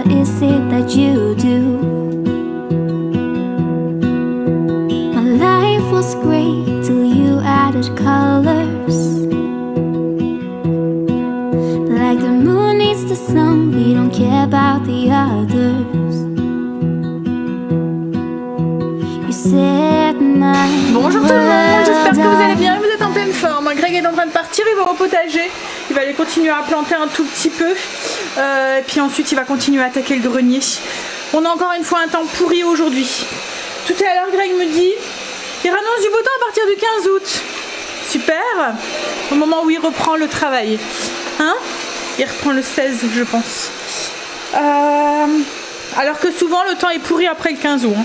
what is it that you do? My life was great till you added colors. Like the moon needs the sun, we don't care about the others. You set my Bonjour tout le monde, j'espère que vous allez bien et vous êtes en pleine forme. Greg est en train de partir, il va au potager. Il va aller continuer à planter un tout petit peu. Et puis ensuite il va continuer à attaquer le grenier. On a encore une fois un temps pourri aujourd'hui. Tout à l'heure Greg me dit il annonce du beau temps à partir du 15 août. Super, au moment où il reprend le travail. Hein? Il reprend le 16 je pense. Alors que souvent le temps est pourri après le 15 août. Hein.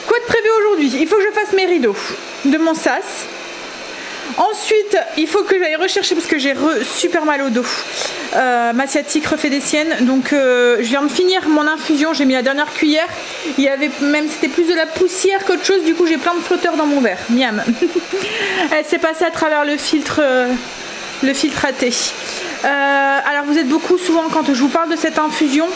Quoi de prévu aujourd'hui? Il faut que je fasse mes rideaux de mon sas. Ensuite, il faut que j'aille rechercher parce que j'ai super mal au dos. Ma sciatique refait des siennes. Donc, je viens de finir mon infusion. J'ai mis la dernière cuillère. Il y avait même, c'était plus de la poussière qu'autre chose. Du coup, j'ai plein de flotteurs dans mon verre. Miam. Elle s'est passée à travers le filtre à thé. Alors, vous êtes beaucoup souvent quand je vous parle de cette infusion.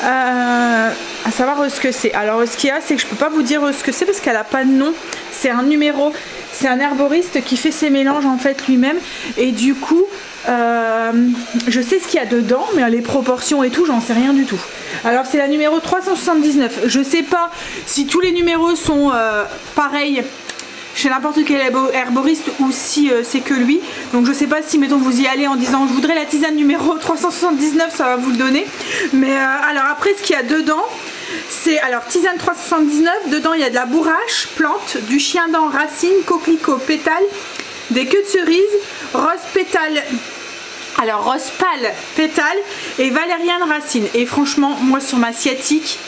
À savoir ce que c'est. Alors ce qu'il y a, c'est que je peux pas vous dire ce que c'est parce qu'elle a pas de nom. C'est un numéro. C'est un herboriste qui fait ses mélanges en fait lui-même. Et du coup, je sais ce qu'il y a dedans, mais les proportions et tout, j'en sais rien du tout. Alors c'est la numéro 379. Je sais pas si tous les numéros sont pareils chez n'importe quel herboriste ou si c'est que lui. Donc je sais pas si mettons vous y allez en disant je voudrais la tisane numéro 379, ça va vous le donner. Mais alors après ce qu'il y a dedans, c'est alors tisane 379, dedans il y a de la bourrache, plante, du chien dent, racine, coquelicot, pétale, des queues de cerise, rose pétale. Alors rose pâle, pétale et valériane racine. Et franchement moi sur ma sciatique,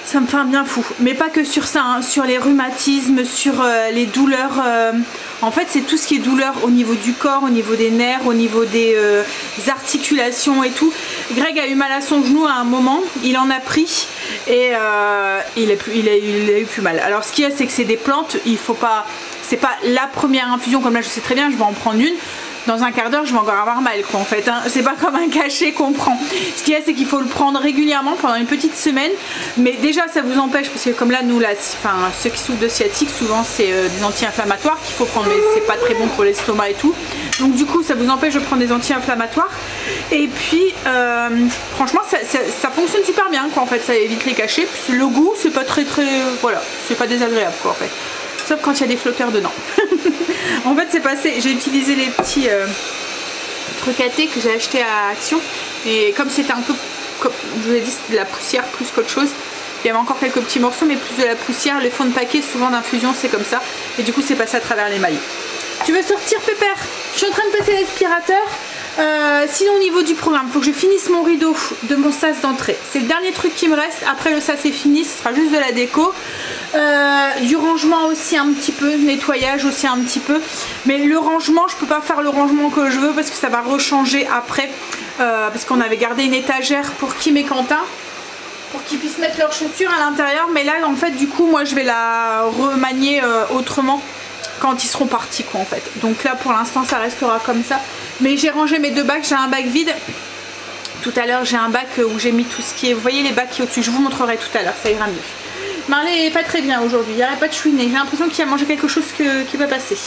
ça me fait un bien fou, mais pas que sur ça, hein, sur les rhumatismes, sur les douleurs, en fait c'est tout ce qui est douleur au niveau du corps, au niveau des nerfs, au niveau des articulations et tout. Greg a eu mal à son genou à un moment, il en a pris et il a eu plus mal. Alors ce qu'il y a c'est que c'est des plantes, il faut pas, c'est pas la première infusion comme là je sais très bien, je vais en prendre une. Dans un quart d'heure je vais encore avoir mal quoi en fait hein. C'est pas comme un cachet qu'on prend. Ce qu'il y a c'est qu'il faut le prendre régulièrement pendant une petite semaine. Mais déjà ça vous empêche parce que comme là nous là, enfin, ceux qui souffrent de sciatique souvent c'est des anti-inflammatoires qu'il faut prendre, mais c'est pas très bon pour l'estomac et tout. Donc du coup ça vous empêche de prendre des anti-inflammatoires. Et puis franchement ça fonctionne super bien quoi en fait, ça évite les cachets. Puis le goût c'est pas très voilà, c'est pas désagréable quoi en fait. Sauf quand il y a des flotteurs dedans. En fait c'est passé, j'ai utilisé les petits trucs à thé que j'ai acheté à Action. Et comme c'était un peu, comme je vous ai dit, c'était de la poussière plus qu'autre chose. Il y avait encore quelques petits morceaux mais plus de la poussière. Les fonds de paquet souvent d'infusion c'est comme ça. Et du coup c'est passé à travers les mailles. Tu veux sortir Pépère? Je suis en train de passer l'aspirateur. Sinon au niveau du programme, il faut que je finisse mon rideau de mon sas d'entrée. C'est le dernier truc qui me reste. Après le sas est fini, ce sera juste de la déco. Du rangement aussi un petit peu, nettoyage aussi un petit peu. Mais le rangement, je peux pas faire le rangement que je veux parce que ça va rechanger après. Parce qu'on avait gardé une étagère pour Kim et Quentin, pour qu'ils puissent mettre leurs chaussures à l'intérieur. Mais là en fait du coup moi je vais la remanier autrement quand ils seront partis quoi en fait. Donc là pour l'instant ça restera comme ça. Mais j'ai rangé mes deux bacs, j'ai un bac vide. Tout à l'heure j'ai un bac où j'ai mis tout ce qui est, vous voyez les bacs qui est au-dessus, je vous montrerai tout à l'heure, ça ira mieux. Marley est pas très bien aujourd'hui, il n'arrête pas de chouiner, j'ai l'impression qu'il a mangé quelque chose qui va passer.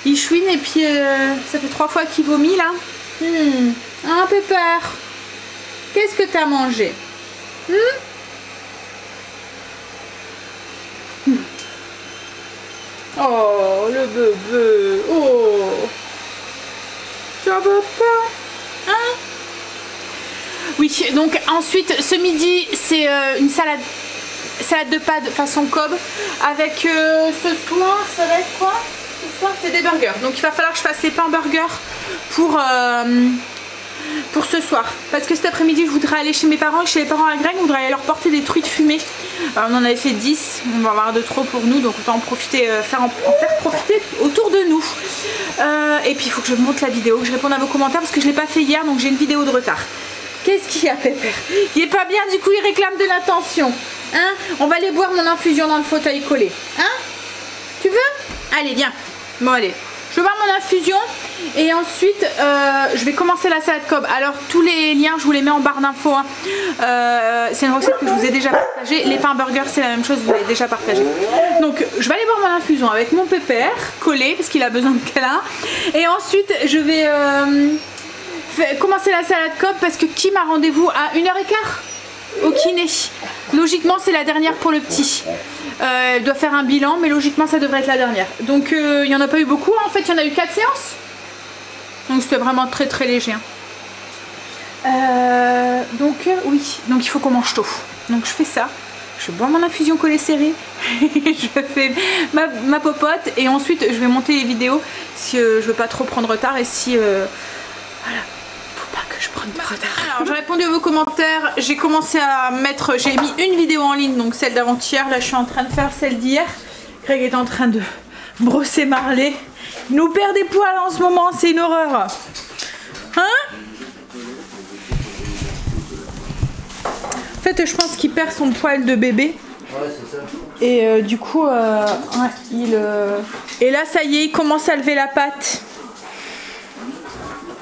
Il chouine et puis ça fait 3 fois qu'il vomit là. Hein Pépère, qu'est-ce que t'as mangé? Oh le bébé, oh ça va pas, hein? Oui, donc ensuite ce midi c'est une salade de pâtes façon Cobb avec ce soir ça va être quoi? Ce soir c'est des burgers, donc il va falloir que je fasse les pains burgers pour ce soir, parce que cet après-midi je voudrais aller chez mes parents et chez les parents à Greg, on voudrait aller leur porter des truites fumées. Alors, on en avait fait 10, on va avoir de trop pour nous, donc autant en profiter, en faire profiter autour de nous. Et puis il faut que je monte la vidéo, que je réponde à vos commentaires parce que je ne l'ai pas fait hier, donc j'ai une vidéo de retard. Qu'est-ce qu'il y a Pépère? Il est pas bien, du coup il réclame de l'attention. Hein? On va aller boire mon infusion dans le fauteuil collé. Hein? Tu veux? Allez viens. Bon allez, je vais boire mon infusion Et ensuite, je vais commencer la salade Cobb. Alors, tous les liens, je vous les mets en barre d'infos. Hein. C'est une recette que je vous ai déjà partagée. Les pains burgers, c'est la même chose, vous l'avez déjà partagé. Donc, je vais aller boire mon infusion avec mon pépère collé, parce qu'il a besoin de câlin. Et ensuite, je vais commencer la salade Cobb, parce que Kim a rendez-vous à 1h15 au kiné. Logiquement, c'est la dernière pour le petit. Elle doit faire un bilan, mais logiquement, ça devrait être la dernière. Donc, il n'y en a pas eu beaucoup. Hein. En fait, il y en a eu 4 séances. Donc c'était vraiment très très léger. Donc oui, donc il faut qu'on mange tôt. Donc je fais ça. Je bois mon infusion collée serrée. Je fais ma popote. Et ensuite je vais monter les vidéos si je veux pas trop prendre retard. Et si... voilà. Faut pas que je prenne de retard. Alors j'ai répondu à vos commentaires. J'ai commencé à mettre... J'ai mis une vidéo en ligne. Donc celle d'avant-hier. Là je suis en train de faire celle d'hier. Greg est en train de brosser Marley. Il nous perd des poils en ce moment, c'est une horreur. Hein? En fait, je pense qu'il perd son poil de bébé. Ouais, c'est ça. Et du coup, ouais, Et là, ça y est, il commence à lever la patte.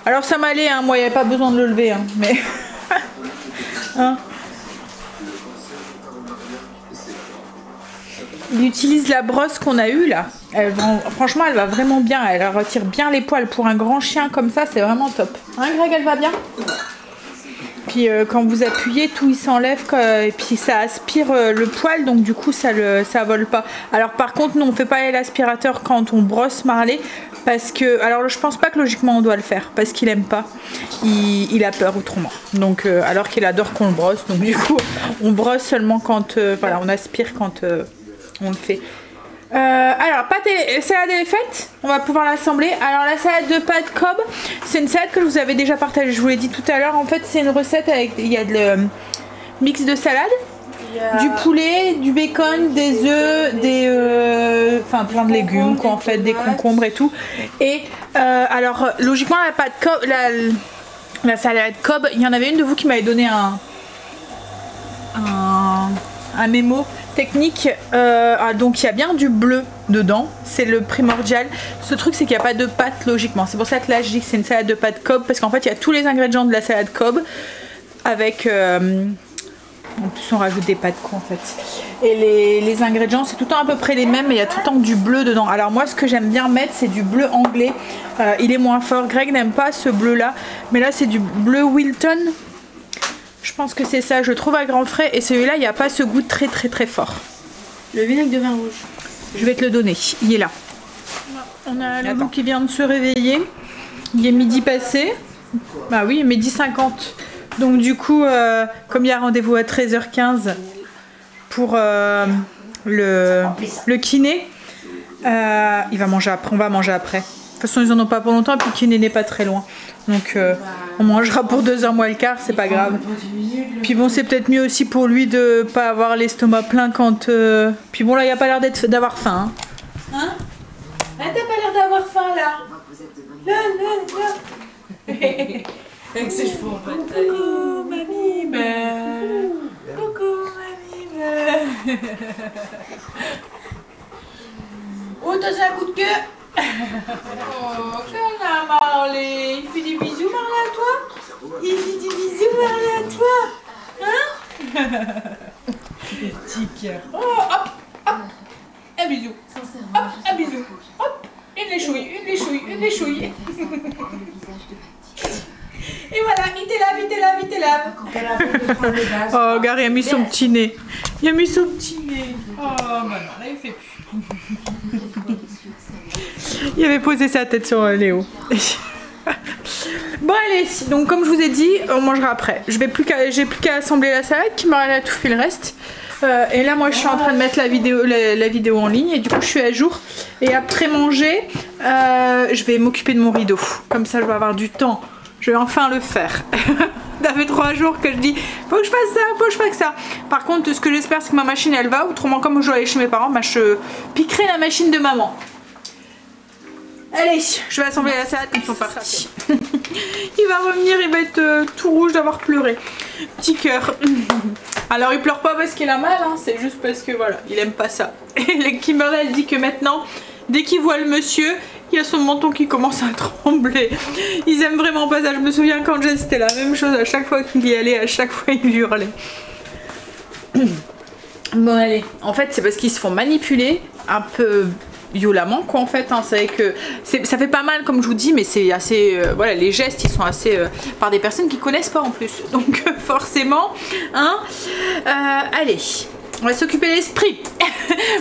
Alors ça m'allait, hein, moi, il n'y avait pas besoin de le lever. Hein, mais... hein? Il utilise la brosse qu'on a eue là. Franchement, elle va vraiment bien. Elle retire bien les poils. Pour un grand chien comme ça, c'est vraiment top. Hein, Greg, elle va bien? Puis quand vous appuyez, tout il s'enlève. Et puis ça aspire le poil. Donc du coup, ça vole pas. Alors par contre, nous, on fait pas l'aspirateur quand on brosse Marley. Parce que... Alors je pense pas que logiquement on doit le faire. Parce qu'il aime pas. Il a peur autrement. Donc alors qu'il adore qu'on le brosse. Donc du coup, on brosse seulement quand... voilà, on aspire quand... on le fait. Alors, salade elle est faite. On va pouvoir l'assembler. Alors, la salade de pâtes Cobb, c'est une salade que je vous avais déjà partagée. Je vous l'ai dit tout à l'heure. En fait, c'est une recette avec... Il y a le mix de salade, du poulet, du bacon, des œufs, enfin plein de légumes, quoi, en fait, des concombres et tout. Et alors, logiquement, la pâte Cobb, la salade Cobb, il y en avait une de vous qui m'avait donné un mémo technique. Donc il y a bien du bleu dedans, c'est le primordial. Ce truc, c'est qu'il n'y a pas de pâte logiquement. C'est pour ça que là je dis que c'est une salade de pâte Cobb, parce qu'en fait il y a tous les ingrédients de la salade Cobb avec en plus on rajoute des pâtes quoi en fait. Et les ingrédients c'est tout le temps à peu près les mêmes, mais il y a tout le temps du bleu dedans. Alors moi ce que j'aime bien mettre, c'est du bleu anglais. Il est moins fort. Greg n'aime pas ce bleu là, mais là c'est du bleu Wilton. Je pense que c'est ça, je le trouve à grands frais. Et celui-là, il n'y a pas ce goût très très très fort. Le vinaigre de vin rouge. Je vais te le donner, il est là. On a Loulou qui vient de se réveiller. Il est midi passé. Bah oui, midi 50. Donc du coup, comme il y a rendez-vous à 13h15 pour le kiné, il va manger après, on va manger après. De toute façon, ils en ont pas pour longtemps, et puis le kiné n'est pas très loin. Donc on mangera pour 2h moins le quart, c'est pas grave. Puis bon, c'est peut-être mieux aussi pour lui de pas avoir l'estomac plein quand... Puis bon, là, il n'y a pas l'air d'avoir faim. Hein? T'as pas l'air d'avoir faim, là? Là. Avec ses cheveux en bataille. Coucou, mamie, coucou, mamie. Oh, t'as un coup de queue? Oh, câlin Marley. Il fait des bisous Marley à toi? Il fait des bisous Marley à toi? Hein? Petit cœur. Oh, hop, hop. Un bisou. Hop, un bisou. Hop, une les chouilles. Et voilà, il te lave. Oh, regarde, il a mis son petit nez. Oh, bah non, là il fait plus. Il avait posé sa tête sur Léo. Bon allez, donc comme je vous ai dit, on mangera après. J'ai plus qu'à assembler la salade, qui m'aurait tout fait le reste. Et là moi je suis en train de mettre la vidéo en ligne, et du coup je suis à jour. Et après manger, je vais m'occuper de mon rideau. Comme ça je vais avoir du temps. Je vais enfin le faire. Ça fait 3 jours que je dis faut que je fasse ça, Par contre, ce que j'espère, c'est que ma machine elle va. Autrement, comme je dois aller chez mes parents, bah, je piquerai la machine de maman. Allez, je vais assembler la salade, ils sont partis. Il va revenir, il va être tout rouge d'avoir pleuré. Petit cœur. Alors il pleure pas parce qu'il a mal, hein, c'est juste parce que voilà, il aime pas ça. Et Kimberly elle dit que maintenant, dès qu'il voit le monsieur, Il y a son menton qui commence à trembler. Ils aiment vraiment pas ça. Je me souviens quand Jess c'était la même chose. À chaque fois qu'il y allait, à chaque fois il hurlait. Bon allez, en fait c'est parce qu'ils se font manipuler un peu violemment quoi en fait, hein. C'est vrai que ça fait pas mal comme je vous dis, mais c'est assez voilà, les gestes ils sont assez par des personnes qui connaissent pas en plus, donc forcément hein. Allez, on va s'occuper de l'esprit.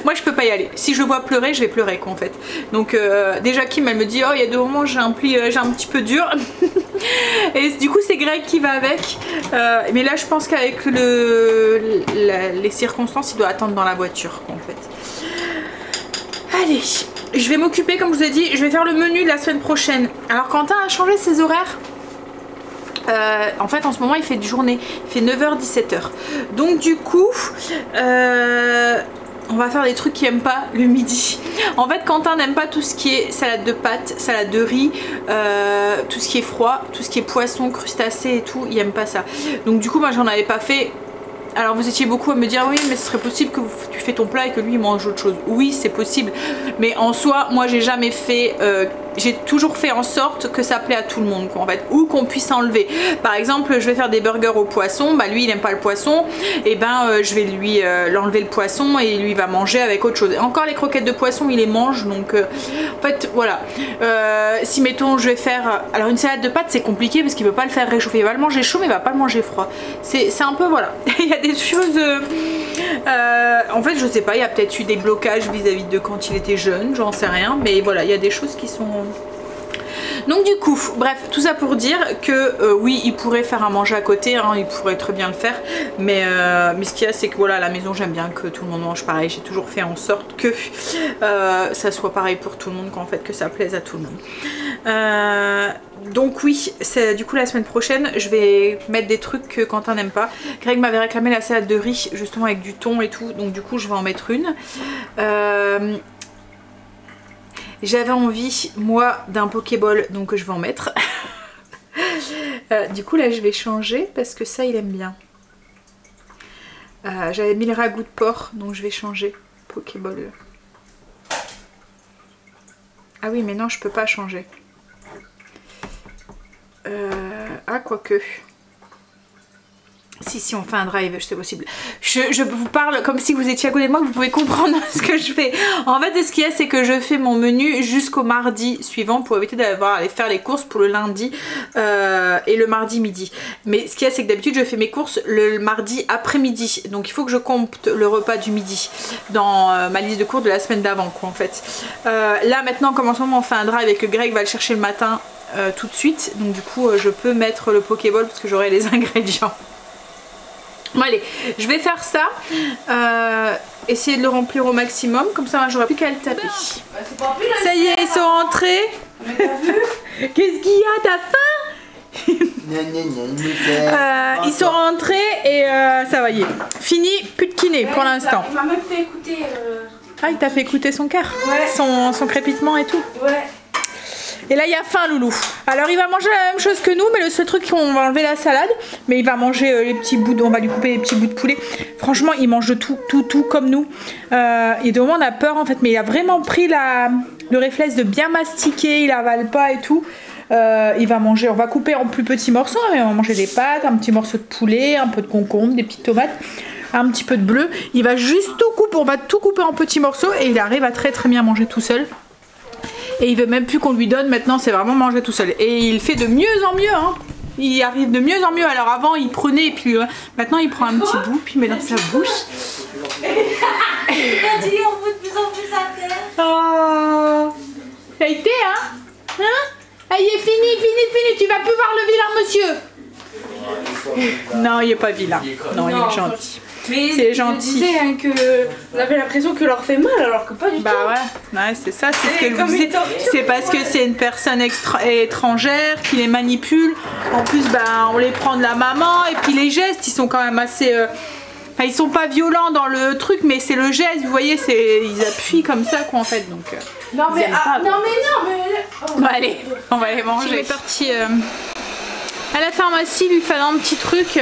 Moi je peux pas y aller, si je le vois pleurer je vais pleurer quoi en fait, donc déjà Kim elle me dit oh il y a des moments j'ai un petit peu dur. Et du coup c'est Greg qui va avec, mais là je pense qu'avec les circonstances il doit attendre dans la voiture quoi en fait. Allez, je vais m'occuper comme je vous ai dit, je vais faire le menu de la semaine prochaine. Alors Quentin a changé ses horaires. En fait en ce moment il fait de journée, il fait 9h 17h, donc du coup on va faire des trucs qu'il aime pas le midi. En fait Quentin n'aime pas tout ce qui est salade de pâtes, salade de riz, tout ce qui est froid, tout ce qui est poisson, crustacés et tout, il aime pas ça. Donc du coup moi j'en avais pas fait. Alors vous étiez beaucoup à me dire oui mais ce serait possible que tu fais ton plat et que lui il mange autre chose. Oui c'est possible, mais en soi moi j'ai jamais fait, j'ai toujours fait en sorte que ça plaît à tout le monde quoi, en fait, ou qu'on puisse enlever. Par exemple je vais faire des burgers au poisson, bah lui il n'aime pas le poisson, et ben je vais lui l'enlever le poisson et lui il va manger avec autre chose. Et encore les croquettes de poisson il les mange, donc en fait voilà. Si mettons je vais faire, alors une salade de pâtes c'est compliqué parce qu'il veut pas le faire réchauffer, il va le manger chaud mais il va pas le manger froid. C'est un peu voilà. Il y a des choses en fait je sais pas, il y a peut-être eu des blocages vis-à-vis de quand il était jeune, j'en sais rien, mais voilà il y a des choses qui sont, donc du coup bref tout ça pour dire que oui il pourrait faire à manger à côté hein, il pourrait très bien le faire, mais ce qu'il y a c'est que voilà à la maison j'aime bien que tout le monde mange pareil, j'ai toujours fait en sorte que ça soit pareil pour tout le monde, qu'en fait que ça plaise à tout le monde. Donc oui, du coup la semaine prochaine je vais mettre des trucs que Quentin n'aime pas. Greg m'avait réclamé la salade de riz justement avec du thon et tout, donc du coup je vais en mettre une. J'avais envie moi d'un pokéball, donc je vais en mettre. Du coup là je vais changer parce que ça il aime bien. J'avais mis le ragoût de porc, donc je vais changer pokéball. Ah oui mais non je peux pas changer. Ah quoique si on fait un drive c'est possible. Je vous parle comme si vous étiez à côté de moi, que vous pouvez comprendre ce que je fais. En fait ce qu'il y a c'est que je fais mon menu jusqu'au mardi suivant pour éviter d'avoir à aller faire les courses pour le lundi et le mardi midi. Mais ce qu'il y a c'est que d'habitude je fais mes courses le mardi après-midi, donc il faut que je compte le repas du midi dans ma liste de courses de la semaine d'avant quoi en fait. Là maintenant comme en ce moment on fait un drive et que Greg va le chercher le matin tout de suite, donc du coup je peux mettre le pokéball parce que j'aurai les ingrédients. Bon allez, je vais faire ça, essayer de le remplir au maximum, comme ça j'aurai plus qu'à le taper. Ça y est, ils sont rentrés. Qu'est-ce qu'il y a, t'as faim? Ils sont rentrés et ça va y est. Fini, plus de kiné pour l'instant. Il m'a même fait écouter... Ah il t'a fait écouter son cœur, ouais. Son crépitement et tout. Ouais. Et là il a faim Loulou. Alors il va manger la même chose que nous, mais le seul truc on va enlever la salade, mais il va manger les petits bouts, on va lui couper les petits bouts de poulet. Franchement il mange de tout comme nous. Et de moment on a peur en fait, mais il a vraiment pris le réflexe de bien mastiquer, il avale pas et tout. Il va manger, on va couper en plus petits morceaux, mais on va manger des pâtes, un petit morceau de poulet, un peu de concombre, des petites tomates, un petit peu de bleu. Il va juste tout couper, on va tout couper en petits morceaux et il arrive à très bien manger tout seul. Et il veut même plus qu'on lui donne, maintenant c'est vraiment manger tout seul. Et il fait de mieux en mieux hein. Il arrive de mieux en mieux. Alors avant il prenait et puis maintenant il prend un petit bout puis il met dans sa bouche. Il a dit on veut de plus en plus à terre. Oh, ça a été hein. Ah, il est fini, tu vas plus voir le vilain monsieur. Non il est pas vilain, non il est gentil. Mais c'est gentil. Je disais hein, que on avait l'impression que leur fait mal alors que pas du tout. Bah ouais, c'est ça, c'est ce que je vous disais. C'est parce que c'est une personne étrangère qui les manipule. En plus bah on les prend de la maman et puis les gestes ils sont quand même assez... Enfin, ils sont pas violents dans le truc mais c'est le geste, vous voyez, ils appuient comme ça quoi en fait donc... non mais non mais... Oh, bah allez, on va les manger. Je suis partie à la pharmacie lui faire un petit truc.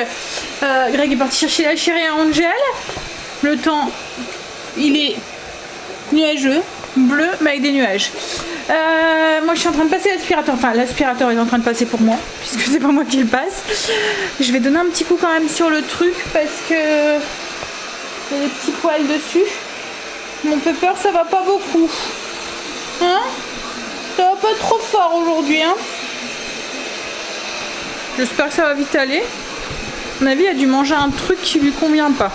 Greg est parti chercher la chérie à Angel. Le temps il est nuageux, bleu mais avec des nuages. Moi je suis en train de passer l'aspirateur, enfin l'aspirateur est en train de passer pour moi puisque c'est pas moi qui le passe. Je vais donner un petit coup quand même sur le truc parce que il y a des petits poils dessus. Mon pepper ça va pas beaucoup, hein, ça va pas trop fort aujourd'hui, hein. J'espère que ça va vite aller. À mon avis il a dû manger un truc qui lui convient pas.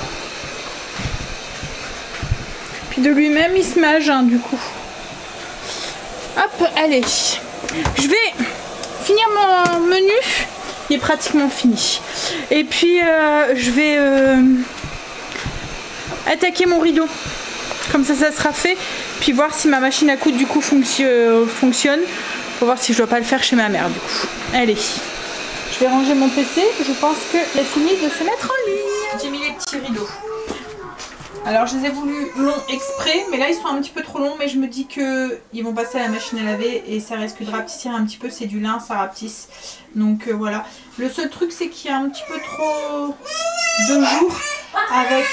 Puis de lui-même il se met à jeun du coup. Hop, allez, je vais finir mon menu, il est pratiquement fini. Et puis je vais attaquer mon rideau, comme ça sera fait. Puis voir si ma machine à coudre du coup fonctionne, pour voir si je dois pas le faire chez ma mère du coup. Allez, je vais ranger mon PC, je pense qu'il a fini de se mettre en ligne. J'ai mis les petits rideaux. Alors je les ai voulus longs exprès, mais là ils sont un petit peu trop longs, mais je me dis que ils vont passer à la machine à laver et ça risque de rapetissir un petit peu, c'est du lin, ça rapetisse. Donc voilà. Le seul truc c'est qu'il y a un petit peu trop de jours avec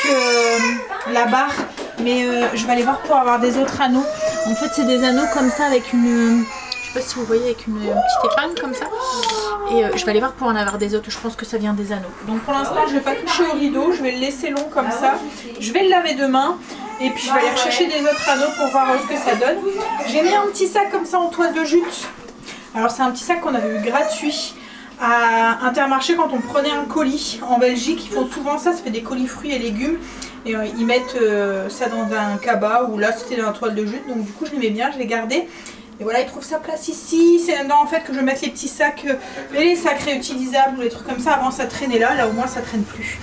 la barre, mais je vais aller voir pour avoir des autres anneaux. En fait c'est des anneaux comme ça avec une... Je sais pas si vous voyez, avec une petite épingle comme ça. Et je vais aller voir pour en avoir des autres. Je pense que ça vient des anneaux. Donc pour l'instant, je vais pas toucher au rideau. Je vais le laisser long comme ça. Je vais le laver demain. Et puis je vais aller rechercher des autres anneaux pour voir ce que ça donne. J'ai mis un petit sac comme ça en toile de jute. Alors c'est un petit sac qu'on avait eu gratuit à Intermarché quand on prenait un colis. En Belgique, ils font souvent ça. Ça fait des colis fruits et légumes. Et ils mettent ça dans un cabas. Ou là, c'était dans la toile de jute. Donc du coup, je l'aimais bien. Je l'ai gardé. Et voilà, il trouve sa place ici. C'est là-dedans en fait que je vais mettre les petits sacs, les sacs réutilisables ou les trucs comme ça. Avant ça traînait là, là au moins ça traîne plus.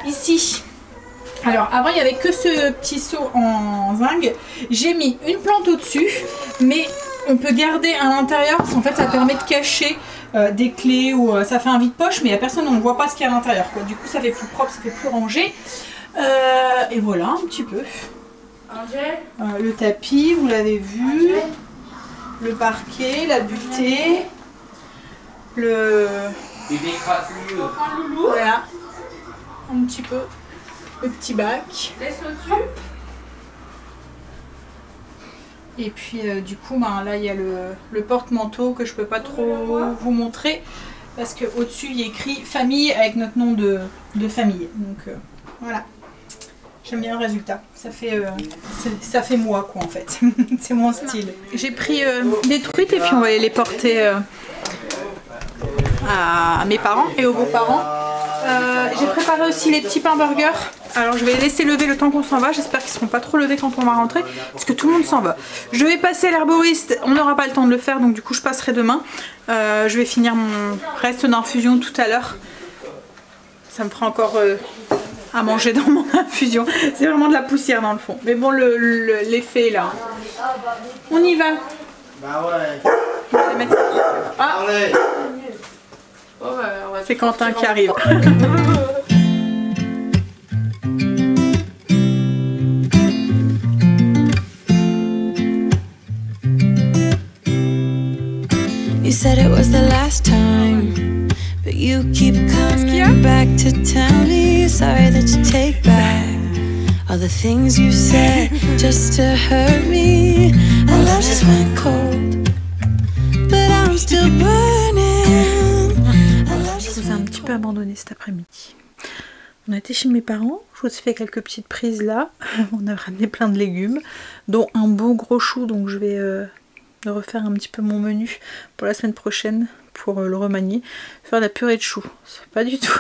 Ici, alors avant il n'y avait que ce petit seau en zinc. J'ai mis une plante au-dessus, mais on peut garder à l'intérieur parce qu'en fait ça permet de cacher des clés ou ça fait un vide-poche, mais il n'y a personne, on ne voit pas ce qu'il y a à l'intérieur. Du coup ça fait plus propre, ça fait plus rangé. Et voilà un petit peu. Le tapis, vous l'avez vu, le parquet, la butée, le... Voilà, un petit peu, le petit bac. Et puis du coup, ben, là il y a le porte-manteau que je peux pas trop vous montrer parce qu'au dessus il y a écrit famille avec notre nom de famille. Donc voilà. J'aime bien le résultat, ça fait moi quoi en fait, c'est mon style. J'ai pris des truites et puis on va aller les porter à mes parents et aux beaux-parents. J'ai préparé aussi les petits pains burgers. Alors je vais les laisser lever le temps qu'on s'en va, j'espère qu'ils ne seront pas trop levés quand on va rentrer, parce que tout le monde s'en va. Je vais passer l'herboriste, on n'aura pas le temps de le faire, donc du coup je passerai demain. Je vais finir mon reste d'infusion tout à l'heure. Ça me fera encore... à manger dans mon infusion. C'est vraiment de la poussière dans le fond. Mais bon, l'effet est là. On y va. Bah ouais. On va les mettre... Ah, c'est Quentin qui arrive. You said it was the last time, but you keep coming back to tell me you're sorry that you take back all the things you said just to hurt me. Our love just went cold, but I'm still burning. Je vous ai un petit peu abandonné cet après-midi. On a été chez mes parents, je vous ai fait quelques petites prises là. On a ramené plein de légumes, dont un beau gros chou, donc je vais refaire un petit peu mon menu pour la semaine prochaine pour le remanier. Faire de la purée de choux, c'est pas du tout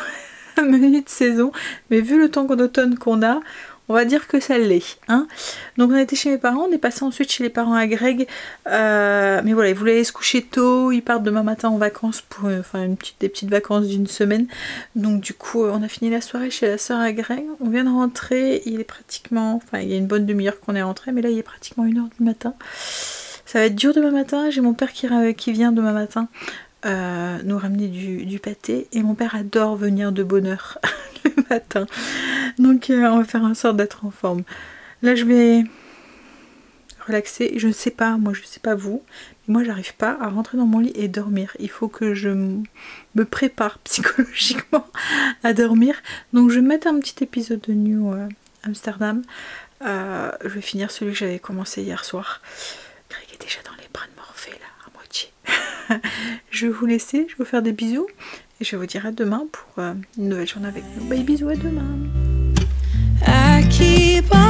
un menu de saison, mais vu le temps d'automne qu'on a, on va dire que ça l'est. Hein. Donc on a été chez mes parents, on est passé ensuite chez les parents à Greg. Mais voilà, ils voulaient aller se coucher tôt, ils partent demain matin en vacances pour des petites vacances d'une semaine. Donc du coup on a fini la soirée chez la soeur à Greg. On vient de rentrer, il est pratiquement... Enfin il y a une bonne demi-heure qu'on est rentré, mais là il est pratiquement 1h du matin. Ça va être dur demain matin, j'ai mon père qui vient demain matin nous ramener du pâté. Et mon père adore venir de bonne heure le matin. Donc on va faire en sorte d'être en forme. Là je vais relaxer. Je ne sais pas, moi je sais pas vous, mais moi j'arrive pas à rentrer dans mon lit et dormir. Il faut que je me prépare psychologiquement à dormir. Donc je vais mettre un petit épisode de New Amsterdam. Je vais finir celui que j'avais commencé hier soir. Greg déjà dans les bras de Morphée là, à moitié. Je vais vous laisser, je vais vous faire des bisous et je vais vous dire à demain pour une nouvelle journée avec nous. Bye, bisous, à demain. I keep on